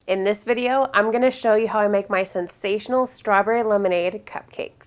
In this video, I'm going to show you how I make my sensational strawberry lemonade cupcakes.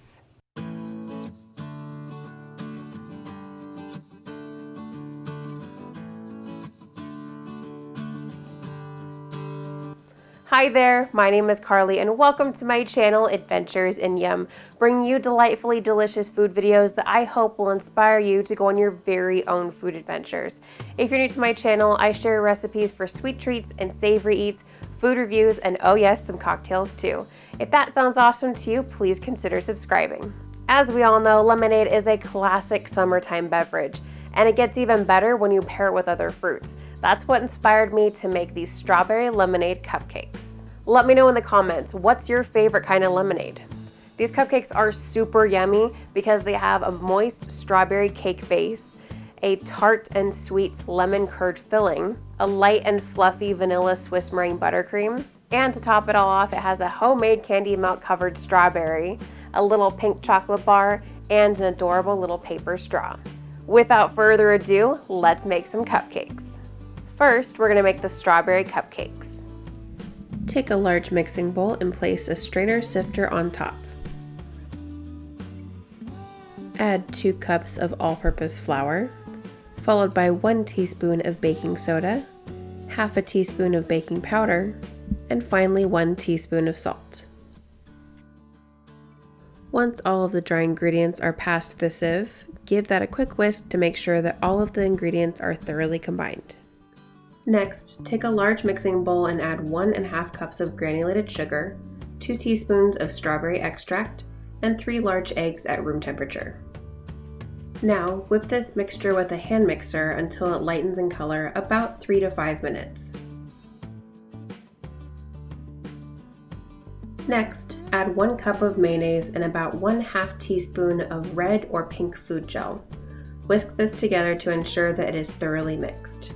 Hi there, my name is Carly and welcome to my channel Adventures in Yum, bringing you delightfully delicious food videos that I hope will inspire you to go on your very own food adventures. If you're new to my channel, I share recipes for sweet treats and savory eats, food reviews, and oh yes, some cocktails too. If that sounds awesome to you, please consider subscribing. As we all know, lemonade is a classic summertime beverage, and it gets even better when you pair it with other fruits. That's what inspired me to make these strawberry lemonade cupcakes. Let me know in the comments, what's your favorite kind of lemonade? These cupcakes are super yummy because they have a moist strawberry cake base, a tart and sweet lemon curd filling, a light and fluffy vanilla Swiss meringue buttercream, and to top it all off, it has a homemade candy melt covered strawberry, a little pink chocolate bar, and an adorable little paper straw. Without further ado, let's make some cupcakes. First, we're going to make the strawberry cupcakes. Take a large mixing bowl and place a strainer sifter on top. Add 2 cups of all-purpose flour, followed by 1 teaspoon of baking soda, half a teaspoon of baking powder, and finally 1 teaspoon of salt. Once all of the dry ingredients are passed the sieve, give that a quick whisk to make sure that all of the ingredients are thoroughly combined. Next, take a large mixing bowl and add 1½ cups of granulated sugar, 2 teaspoons of strawberry extract, and 3 large eggs at room temperature. Now, whip this mixture with a hand mixer until it lightens in color about 3 to 5 minutes. Next, add 1 cup of mayonnaise and about 1/2 teaspoon of red or pink food gel. Whisk this together to ensure that it is thoroughly mixed.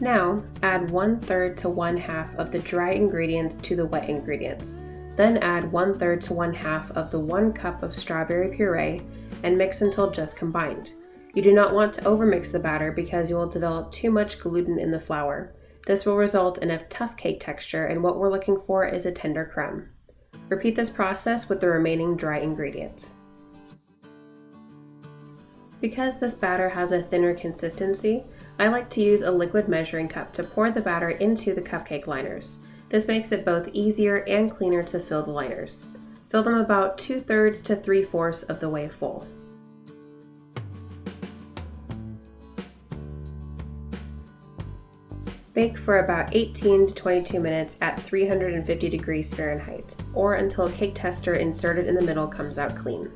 Now, add 1/3 to 1/2 of the dry ingredients to the wet ingredients. Then add 1/3 to 1/2 of the 1 cup of strawberry puree and mix until just combined. You do not want to overmix the batter because you will develop too much gluten in the flour. This will result in a tough cake texture, and what we're looking for is a tender crumb. Repeat this process with the remaining dry ingredients. Because this batter has a thinner consistency, I like to use a liquid measuring cup to pour the batter into the cupcake liners. This makes it both easier and cleaner to fill the liners. Fill them about 2/3 to 3/4 of the way full. Bake for about 18 to 22 minutes at 350 degrees Fahrenheit, or until a cake tester inserted in the middle comes out clean.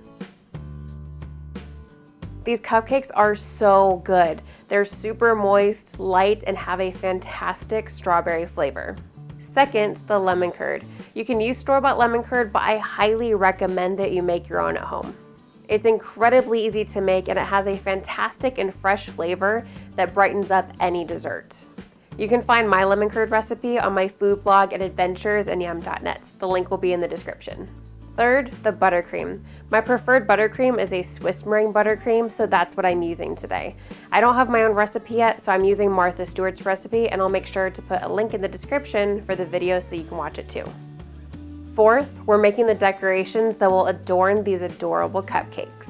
These cupcakes are so good. They're super moist, light, and have a fantastic strawberry flavor. Second, the lemon curd. You can use store-bought lemon curd, but I highly recommend that you make your own at home. It's incredibly easy to make, and it has a fantastic and fresh flavor that brightens up any dessert. You can find my lemon curd recipe on my food blog at adventuresinYum.net. The link will be in the description. Third, the buttercream. My preferred buttercream is a Swiss meringue buttercream, so that's what I'm using today. I don't have my own recipe yet, so I'm using Martha Stewart's recipe, and I'll make sure to put a link in the description for the video so you can watch it too. Fourth, we're making the decorations that will adorn these adorable cupcakes.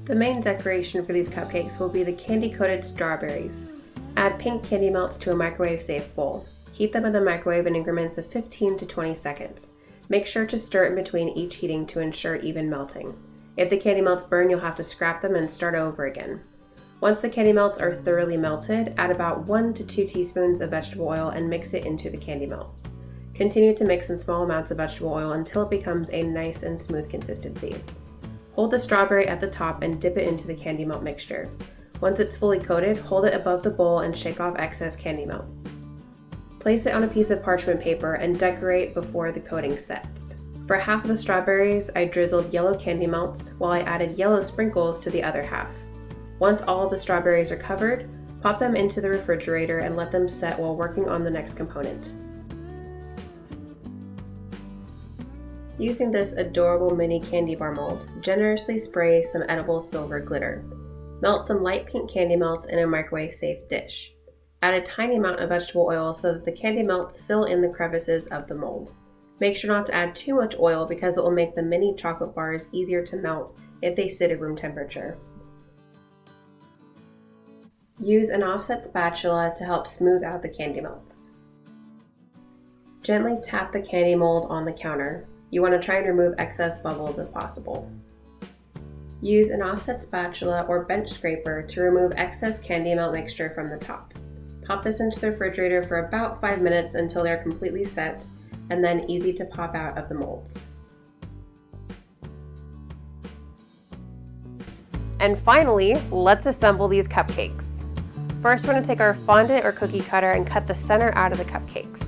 The main decoration for these cupcakes will be the candy-coated strawberries. Add pink candy melts to a microwave-safe bowl. Heat them in the microwave in increments of 15 to 20 seconds. Make sure to stir in between each heating to ensure even melting. If the candy melts burn, you'll have to scrap them and start over again. Once the candy melts are thoroughly melted, add about 1 to 2 teaspoons of vegetable oil and mix it into the candy melts. Continue to mix in small amounts of vegetable oil until it becomes a nice and smooth consistency. Hold the strawberry at the top and dip it into the candy melt mixture. Once it's fully coated, hold it above the bowl and shake off excess candy melt. Place it on a piece of parchment paper and decorate before the coating sets. For half of the strawberries, I drizzled yellow candy melts while I added yellow sprinkles to the other half. Once all of the strawberries are covered, pop them into the refrigerator and let them set while working on the next component. Using this adorable mini candy bar mold, generously spray some edible silver glitter. Melt some light pink candy melts in a microwave-safe dish. Add a tiny amount of vegetable oil so that the candy melts fill in the crevices of the mold. Make sure not to add too much oil because it will make the mini chocolate bars easier to melt if they sit at room temperature. Use an offset spatula to help smooth out the candy melts. Gently tap the candy mold on the counter. You want to try and remove excess bubbles if possible. Use an offset spatula or bench scraper to remove excess candy melt mixture from the top. Pop this into the refrigerator for about 5 minutes until they're completely set and then easy to pop out of the molds. And finally, let's assemble these cupcakes. First, we're going to take our fondant or cookie cutter and cut the center out of the cupcakes.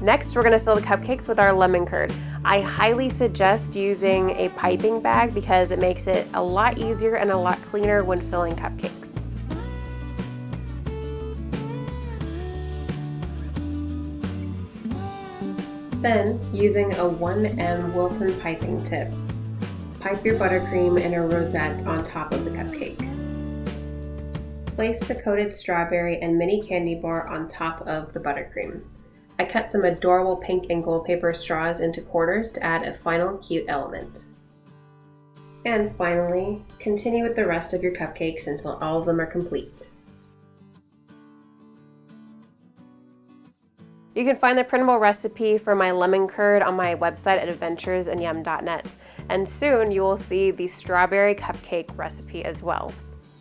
Next, we're going to fill the cupcakes with our lemon curd. I highly suggest using a piping bag because it makes it a lot easier and a lot cleaner when filling cupcakes. Then, using a 1M Wilton piping tip, pipe your buttercream in a rosette on top of the cupcake. Place the coated strawberry and mini candy bar on top of the buttercream. I cut some adorable pink and gold paper straws into quarters to add a final cute element. And finally, continue with the rest of your cupcakes until all of them are complete. You can find the printable recipe for my lemon curd on my website at adventuresandyum.net, and soon you will see the strawberry cupcake recipe as well.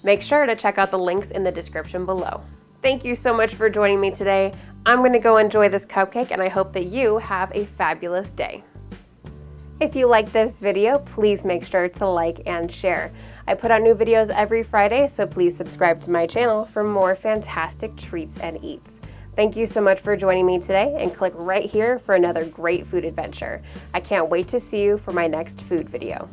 Make sure to check out the links in the description below. Thank you so much for joining me today. I'm going to go enjoy this cupcake, and I hope that you have a fabulous day. If you like this video, please make sure to like and share. I put out new videos every Friday, so please subscribe to my channel for more fantastic treats and eats. Thank you so much for joining me today, and click right here for another great food adventure. I can't wait to see you for my next food video.